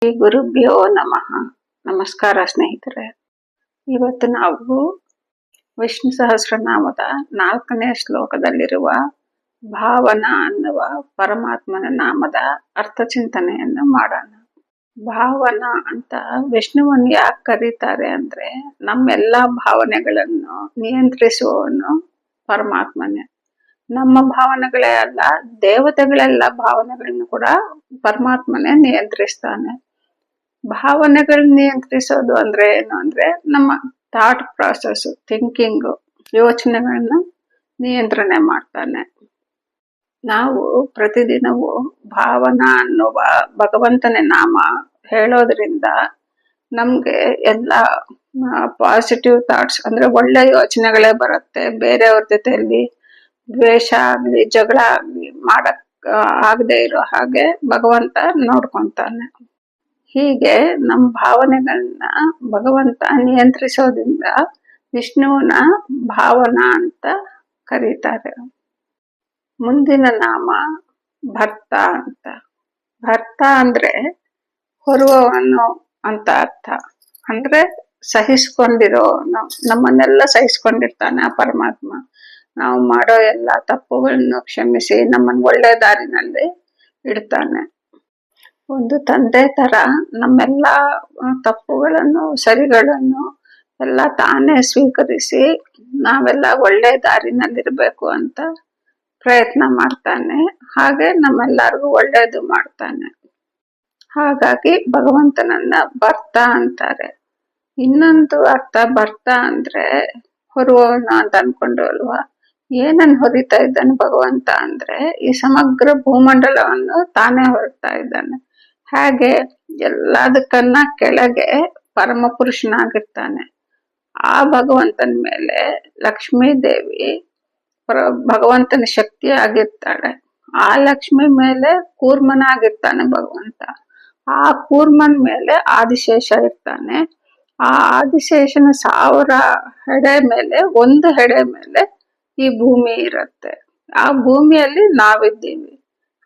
ಶ್ರೀ ಗುರುಭ್ಯೋ ನಮಃ. ನಮಸ್ಕಾರ ಸ್ನೇಹಿತರೆ. ಇವತ್ತು ನಾವು ವಿಷ್ಣು ಸಹಸ್ರನಾಮದ 4ನೇ ಶ್ಲೋಕದಲ್ಲಿರುವ ಭಾವನಾ ಅನ್ನುವ ಪರಮಾತ್ಮನ ನಾಮದ ಅರ್ಥಚಿಂತನೆಯನ್ನು ಮಾಡೋಣ. ಭಾವನಾ ಅಂತ ವಿಷ್ಣುವನ್ನು ಯಾಕೆ ಕರೀತಾರೆ ಅಂದ್ರೆ, ನಮ್ಮೆಲ್ಲಾ ಭಾವನೆಗಳನ್ನು ನಿಯಂತ್ರಿಸುವವನು ಪರಮಾತ್ಮನೇ. ನಮ್ಮ ಭಾವನೆಗಳೇ ಅಲ್ಲ, ದೇವತೆಗಳೆಲ್ಲ ಭಾವನೆಗಳನ್ನು ಕೂಡ ಪರಮಾತ್ಮನೇ ನಿಯಂತ್ರಿಸ್ತಾನೆ. ಭಾವನೆಗಳನ್ನ ನಿಯಂತ್ರಿಸೋದು ಅಂದ್ರೆ ಏನು ಅಂದ್ರೆ, ನಮ್ಮ ಥಾಟ್ ಪ್ರಾಸೆಸ್, ಥಿಂಕಿಂಗ್, ಯೋಚನೆಗಳನ್ನ ನಿಯಂತ್ರಣೆ ಮಾಡ್ತಾನೆ. ನಾವು ಪ್ರತಿದಿನವೂ ಭಾವನಾ ಅನ್ನುವ ಭಗವಂತನ ನಾಮ ಹೇಳೋದ್ರಿಂದ ನಮ್ಗೆ ಎಲ್ಲ ಪಾಸಿಟಿವ್ ಥಾಟ್ಸ್ ಅಂದ್ರೆ ಒಳ್ಳೆ ಯೋಚನೆಗಳೇ ಬರುತ್ತೆ. ಬೇರೆಯವ್ರ ಜೊತೆಯಲ್ಲಿ ದ್ವೇಷ ಆಗ್ಲಿ ಜಗಳ ಆಗ್ಲಿ ಮಾಡಕ್ ಆಗದೆ ಇರೋ ಹಾಗೆ ಭಗವಂತ ನೋಡ್ಕೊಂತಾನೆ. ಹೀಗೆ ನಮ್ಮ ಭಾವನೆಗಳನ್ನ ಭಗವಂತ ನಿಯಂತ್ರಿಸೋದ್ರಿಂದ ವಿಷ್ಣುವನ ಭಾವನಾ ಅಂತ ಕರೀತಾರೆ. ಮುಂದಿನ ನಾಮ ಭರ್ತ ಅಂತ. ಭರ್ತ ಅಂದ್ರೆ ಹೊರುವವನು ಅಂತ ಅರ್ಥ. ಅಂದ್ರೆ ಸಹಿಸ್ಕೊಂಡಿರೋನು, ನಮ್ಮನ್ನೆಲ್ಲ ಸಹಿಸ್ಕೊಂಡಿರ್ತಾನೆ ಆ ಪರಮಾತ್ಮ. ನಾವು ಮಾಡೋ ಎಲ್ಲ ತಪ್ಪುಗಳನ್ನು ಕ್ಷಮಿಸಿ ನಮ್ಮನ್ನು ಒಳ್ಳೆ ದಾರಿನಲ್ಲಿ ಇಡ್ತಾನೆ. ಒಂದು ತಂದೆ ತರ ನಮ್ಮೆಲ್ಲ ತಪ್ಪುಗಳನ್ನು ಸರಿಗಳನ್ನು ಎಲ್ಲ ತಾನೇ ಸ್ವೀಕರಿಸಿ ನಾವೆಲ್ಲ ಒಳ್ಳೆ ದಾರಿನಲ್ಲಿರ್ಬೇಕು ಅಂತ ಪ್ರಯತ್ನ ಮಾಡ್ತಾನೆ. ಹಾಗೆ ನಮ್ಮೆಲ್ಲರಿಗೂ ಒಳ್ಳೇದು ಮಾಡ್ತಾನೆ. ಹಾಗಾಗಿ ಭಗವಂತನನ್ನ ಭರ್ತ ಅಂತಾರೆ. ಇನ್ನೊಂದು ಅರ್ಥ ಭರ್ತ ಅಂದ್ರೆ ಹೊರುವವನು ಅಂತ ಅನ್ಕೊಂಡು ಅಲ್ವಾ. ಏನನ್ನು ಹೊರಿತಾ ಇದ್ದಾನೆ ಭಗವಂತ ಅಂದ್ರೆ, ಈ ಸಮಗ್ರ ಭೂಮಂಡಲವನ್ನು ತಾನೇ ಹೊರತಾ ಇದ್ದಾನೆ. ಹಾಗೆ ಎಲ್ಲದಕ್ಕನ್ನ ಕೆಳಗೆ ಪರಮ ಪುರುಷನಾಗಿರ್ತಾನೆ. ಆ ಭಗವಂತನ ಮೇಲೆ ಲಕ್ಷ್ಮೀ ದೇವಿ ಭಗವಂತನ ಶಕ್ತಿ ಆಗಿರ್ತಾಳೆ. ಆ ಲಕ್ಷ್ಮಿ ಮೇಲೆ ಕೂರ್ಮನಾಗಿರ್ತಾನೆ ಭಗವಂತ. ಆ ಕೂರ್ಮನ್ ಮೇಲೆ ಆದಿಶೇಷ ಇರ್ತಾನೆ. ಆ ಆದಿಶೇಷನ 1000 ಹೆಡೆ ಮೇಲೆ ಒಂದು ಹೆಡೆ ಮೇಲೆ ಈ ಭೂಮಿ ಇರುತ್ತೆ. ಆ ಭೂಮಿಯಲ್ಲಿ ನಾವಿದ್ದೀವಿ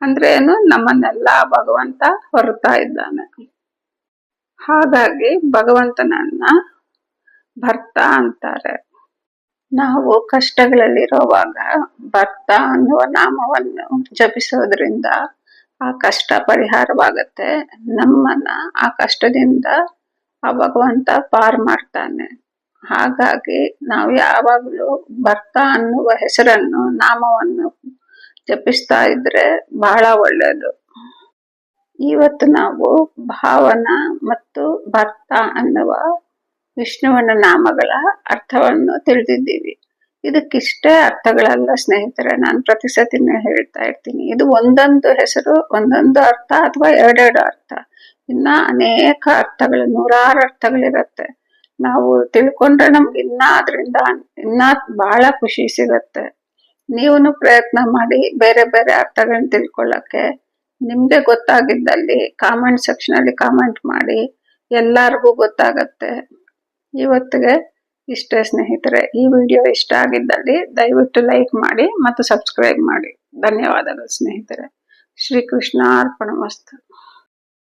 ಅಂದ್ರೆ ಏನು, ನಮ್ಮನ್ನೆಲ್ಲ ಭಗವಂತ ಹೊರತಾ ಇದ್ದಾನೆ. ಹಾಗಾಗಿ ಭಗವಂತನನ್ನ ಭರ್ತ ಅಂತಾರೆ. ನಾವು ಕಷ್ಟಗಳಲ್ಲಿರುವಾಗ ಭರ್ತ ಅನ್ನುವ ನಾಮವನ್ನು ಜಪಿಸೋದ್ರಿಂದ ಆ ಕಷ್ಟ ಪರಿಹಾರವಾಗತ್ತೆ. ನಮ್ಮನ್ನ ಆ ಕಷ್ಟದಿಂದ ಆ ಭಗವಂತ ಪಾರ್ ಮಾಡ್ತಾನೆ. ಹಾಗಾಗಿ ನಾವು ಯಾವಾಗಲೂ ಭರ್ತ ಅನ್ನುವ ಹೆಸರನ್ನು, ನಾಮವನ್ನು ಜಪಿಸ್ತಾ ಇದ್ರೆ ಬಹಳ ಒಳ್ಳೆಯದು. ಇವತ್ತು ನಾವು ಭಾವನಾ ಮತ್ತು ಭರ್ತ ಅನ್ನುವ ವಿಷ್ಣುವನ ನಾಮಗಳ ಅರ್ಥವನ್ನು ತಿಳಿದಿದ್ದೀವಿ. ಇದಕ್ಕಿಷ್ಟೇ ಅರ್ಥಗಳಲ್ಲ ಸ್ನೇಹಿತರೆ, ನಾನು ಪ್ರತಿ ಸತಿನೂ ಹೇಳ್ತಾ ಇರ್ತೀನಿ. ಇದು ಒಂದೊಂದು ಹೆಸರು ಒಂದೊಂದು ಅರ್ಥ ಅಥವಾ ಎರಡೆರಡು ಅರ್ಥ. ಇನ್ನ ಅನೇಕ ಅರ್ಥಗಳು, 100 ಅರ್ಥಗಳಿರತ್ತೆ. ನಾವು ತಿಳ್ಕೊಂಡ್ರೆ ನಮ್ಗೆ ಅದರಿಂದ ಬಹಳ ಖುಷಿ ಸಿಗತ್ತೆ. ನೀವೂ ಪ್ರಯತ್ನ ಮಾಡಿ ಬೇರೆ ಬೇರೆ ಅರ್ಥಗಳನ್ನ ತಿಳ್ಕೊಳ್ಳಕ್ಕೆ. ನಿಮ್ಗೆ ಗೊತ್ತಾಗಿದ್ದಲ್ಲಿ ಕಾಮೆಂಟ್ ಸೆಕ್ಷನ್ ಅಲ್ಲಿ ಕಾಮೆಂಟ್ ಮಾಡಿ, ಎಲ್ಲರಿಗೂ ಗೊತ್ತಾಗತ್ತೆ. ಇವತ್ತಿಗೆ ಇಷ್ಟೇ ಸ್ನೇಹಿತರೆ. ಈ ವಿಡಿಯೋ ಇಷ್ಟ ಆಗಿದ್ದಲ್ಲಿ ದಯವಿಟ್ಟು ಲೈಕ್ ಮಾಡಿ ಮತ್ತು ಸಬ್ಸ್ಕ್ರೈಬ್ ಮಾಡಿ. ಧನ್ಯವಾದಗಳು ಸ್ನೇಹಿತರೆ. ಶ್ರೀಕೃಷ್ಣ ಅರ್ಪಣಮಸ್ತು.